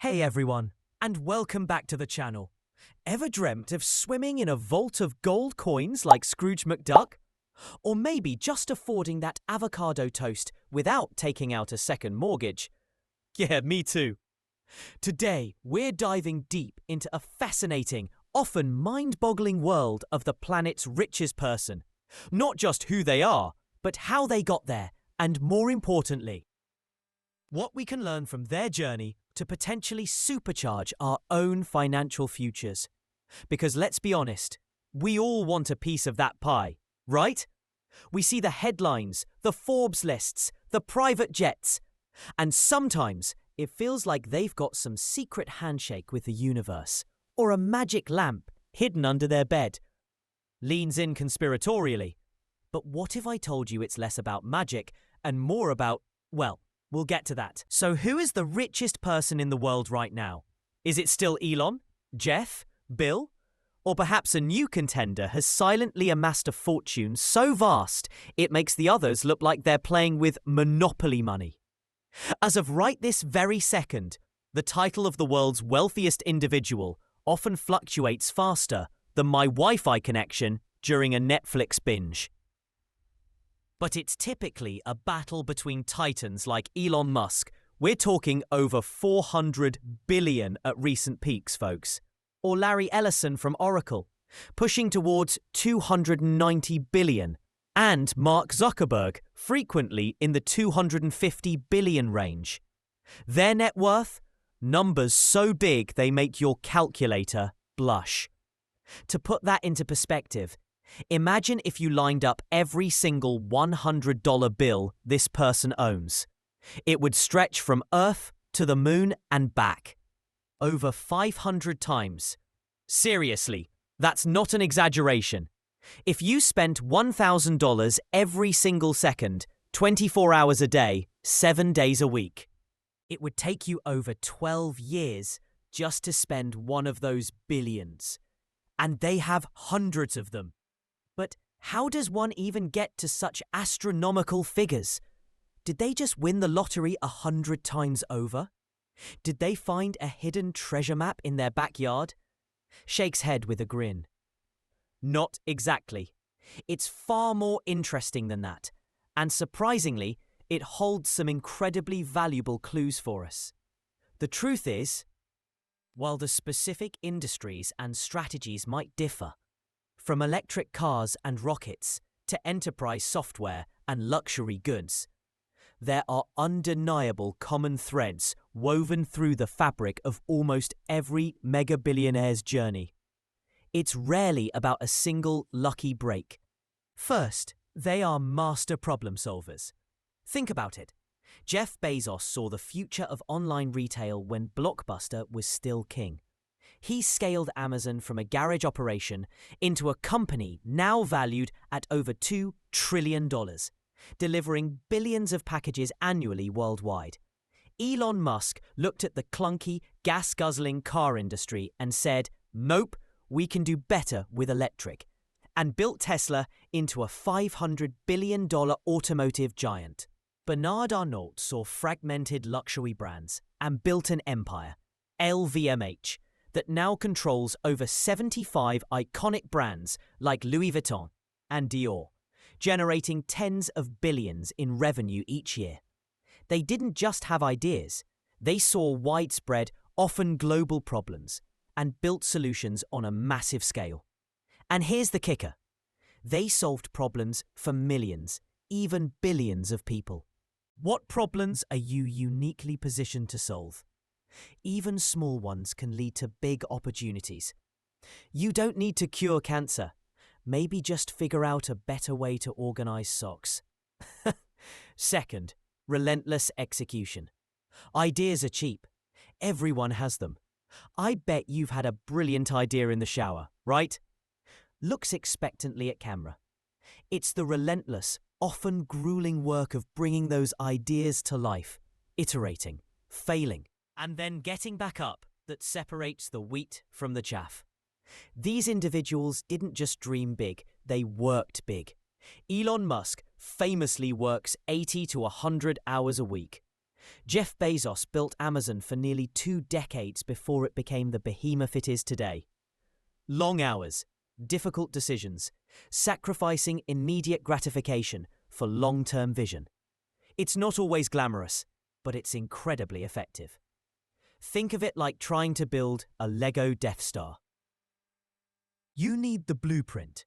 Hey everyone, and welcome back to the channel. Ever dreamt of swimming in a vault of gold coins like Scrooge McDuck? Or maybe just affording that avocado toast without taking out a second mortgage? Yeah, me too. Today, we're diving deep into a fascinating, often mind-boggling world of the planet's richest person. Not just who they are, but how they got there, and more importantly, what we can learn from their journey to potentially supercharge our own financial futures. Because let's be honest, we all want a piece of that pie, right? We see the headlines, the Forbes lists, the private jets, and sometimes it feels like they've got some secret handshake with the universe, or a magic lamp hidden under their bed. Leans in conspiratorially. But what if I told you it's less about magic and more about, well, we'll get to that. So who is the richest person in the world right now? Is it still Elon, Jeff, Bill? Or perhaps a new contender has silently amassed a fortune so vast it makes the others look like they're playing with monopoly money? As of right this very second, the title of the world's wealthiest individual often fluctuates faster than my Wi-Fi connection during a Netflix binge. But it's typically a battle between titans like Elon Musk. We're talking over 400 billion at recent peaks, folks. Or Larry Ellison from Oracle, pushing towards 290 billion. And Mark Zuckerberg, frequently in the 250 billion range. Their net worth? Numbers so big they make your calculator blush. To put that into perspective, imagine if you lined up every single $100 bill this person owns. It would stretch from Earth to the moon and back. Over 500 times. Seriously, that's not an exaggeration. If you spent $1,000 every single second, 24 hours a day, 7 days a week, it would take you over 12 years just to spend one of those billions. And they have hundreds of them. But how does one even get to such astronomical figures? Did they just win the lottery 100 times over? Did they find a hidden treasure map in their backyard? Shakes head with a grin. Not exactly. It's far more interesting than that. And surprisingly, it holds some incredibly valuable clues for us. The truth is, while the specific industries and strategies might differ, from electric cars and rockets to enterprise software and luxury goods, there are undeniable common threads woven through the fabric of almost every mega-billionaire's journey. It's rarely about a single lucky break. First, they are master problem solvers. Think about it. Jeff Bezos saw the future of online retail when Blockbuster was still king. He scaled Amazon from a garage operation into a company now valued at over $2 trillion, delivering billions of packages annually worldwide. Elon Musk looked at the clunky, gas-guzzling car industry and said, "Nope, we can do better with electric," and built Tesla into a $500 billion automotive giant. Bernard Arnault saw fragmented luxury brands and built an empire, LVMH, that now controls over 75 iconic brands like Louis Vuitton and Dior, generating tens of billions in revenue each year. They didn't just have ideas, they saw widespread, often global problems, and built solutions on a massive scale. And here's the kicker. They solved problems for millions, even billions of people. What problems are you uniquely positioned to solve? Even small ones can lead to big opportunities. You don't need to cure cancer. Maybe just figure out a better way to organize socks. Second, relentless execution. Ideas are cheap. Everyone has them. I bet you've had a brilliant idea in the shower, right? Looks expectantly at camera. It's the relentless, often grueling work of bringing those ideas to life, iterating, failing, and then getting back up that separates the wheat from the chaff. These individuals didn't just dream big, they worked big. Elon Musk famously works 80 to 100 hours a week. Jeff Bezos built Amazon for nearly 2 decades before it became the behemoth it is today. Long hours, difficult decisions, sacrificing immediate gratification for long-term vision. It's not always glamorous, but it's incredibly effective. Think of it like trying to build a Lego Death Star. You need the blueprint,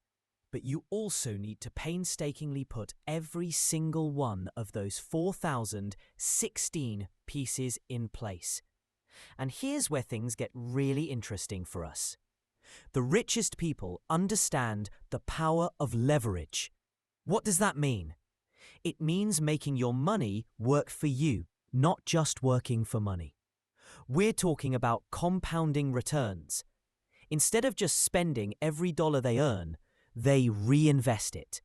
but you also need to painstakingly put every single one of those 4,016 pieces in place. And here's where things get really interesting for us. The richest people understand the power of leverage. What does that mean? It means making your money work for you, not just working for money. We're talking about compounding returns. Instead of just spending every dollar they earn, they reinvest it.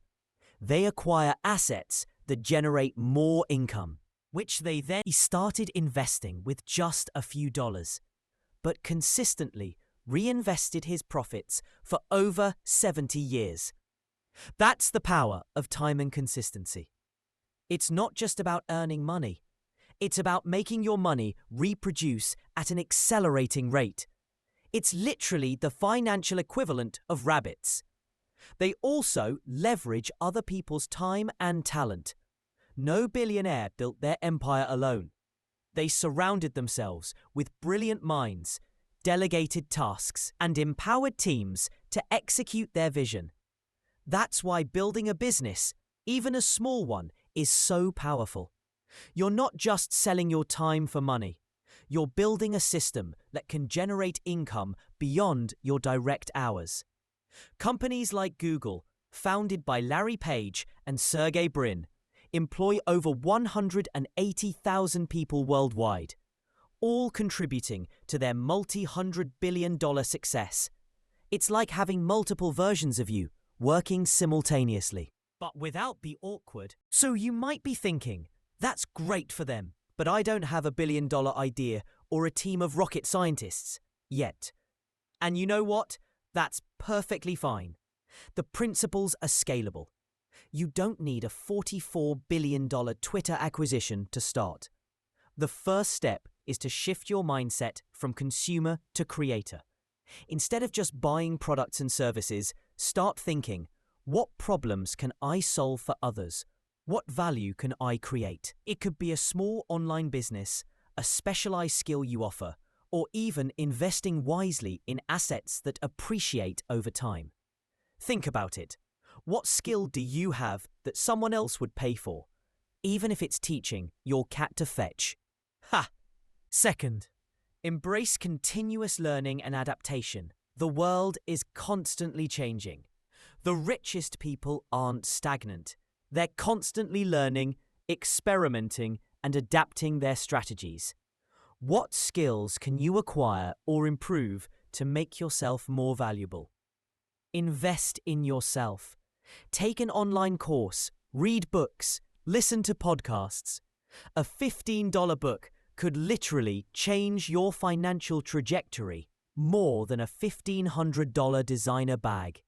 They acquire assets that generate more income, which they then started investing with just a few dollars, but consistently reinvested his profits for over 70 years. That's the power of time and consistency. It's not just about earning money. It's about making your money reproduce at an accelerating rate. It's literally the financial equivalent of rabbits. They also leverage other people's time and talent. No billionaire built their empire alone. They surrounded themselves with brilliant minds, delegated tasks, and empowered teams to execute their vision. That's why building a business, even a small one, is so powerful. You're not just selling your time for money. You're building a system that can generate income beyond your direct hours. Companies like Google, founded by Larry Page and Sergey Brin, employ over 180,000 people worldwide, all contributing to their multi-hundred-billion-dollar success. It's like having multiple versions of you working simultaneously, but without the awkward. So you might be thinking, that's great for them, but I don't have a billion-dollar idea or a team of rocket scientists yet. And you know what? That's perfectly fine. The principles are scalable. You don't need a $44 billion Twitter acquisition to start. The first step is to shift your mindset from consumer to creator. Instead of just buying products and services, start thinking, what problems can I solve for others? What value can I create? It could be a small online business, a specialized skill you offer, or even investing wisely in assets that appreciate over time. Think about it. What skill do you have that someone else would pay for, even if it's teaching your cat to fetch? Ha! Second, embrace continuous learning and adaptation. The world is constantly changing. The richest people aren't stagnant. They're constantly learning, experimenting, and adapting their strategies. What skills can you acquire or improve to make yourself more valuable? Invest in yourself. Take an online course, read books, listen to podcasts. A $15 book could literally change your financial trajectory more than a $1,500 designer bag.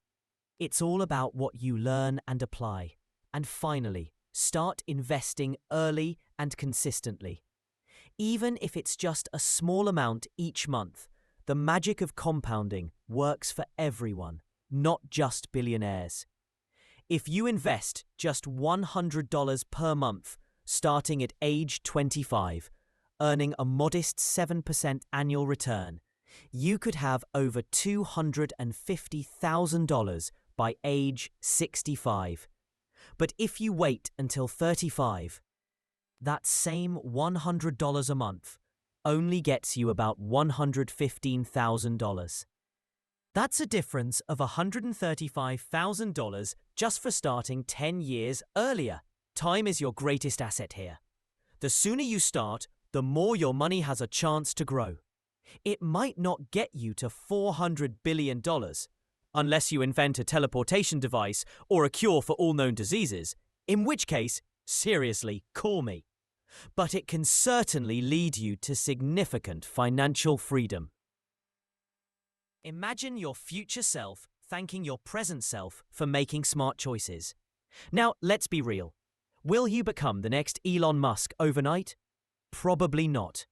It's all about what you learn and apply. And finally, start investing early and consistently. Even if it's just a small amount each month, the magic of compounding works for everyone, not just billionaires. If you invest just $100 per month, starting at age 25, earning a modest 7% annual return, you could have over $250,000 by age 65. But if you wait until 35, that same $100 a month only gets you about $115,000. That's a difference of $135,000 just for starting 10 years earlier. Time is your greatest asset here. The sooner you start, the more your money has a chance to grow. It might not get you to $400 billion, unless you invent a teleportation device or a cure for all known diseases, in which case, seriously, call me. But it can certainly lead you to significant financial freedom. Imagine your future self thanking your present self for making smart choices. Now, let's be real. Will you become the next Elon Musk overnight? Probably not.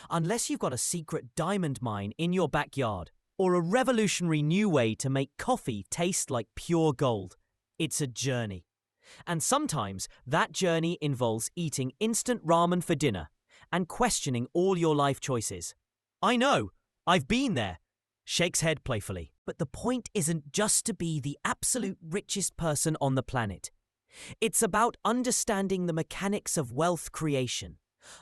Unless you've got a secret diamond mine in your backyard or a revolutionary new way to make coffee taste like pure gold. It's a journey. And sometimes that journey involves eating instant ramen for dinner and questioning all your life choices. I know, I've been there. Shakes head playfully. But the point isn't just to be the absolute richest person on the planet. It's about understanding the mechanics of wealth creation,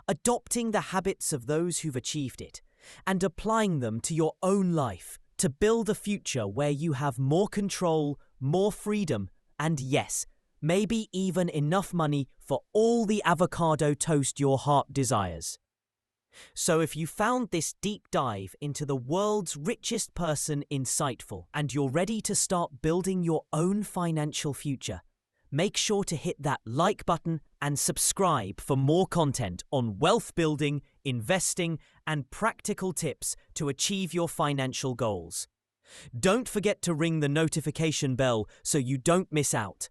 adopting the habits of those who've achieved it, and applying them to your own life to build a future where you have more control, more freedom, and yes, maybe even enough money for all the avocado toast your heart desires. So if you found this deep dive into the world's richest person insightful and you're ready to start building your own financial future, make sure to hit that like button and subscribe for more content on wealth building, investing, and practical tips to achieve your financial goals. Don't forget to ring the notification bell so you don't miss out.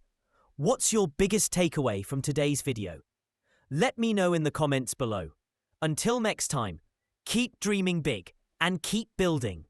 What's your biggest takeaway from today's video? Let me know in the comments below. Until next time, keep dreaming big and keep building.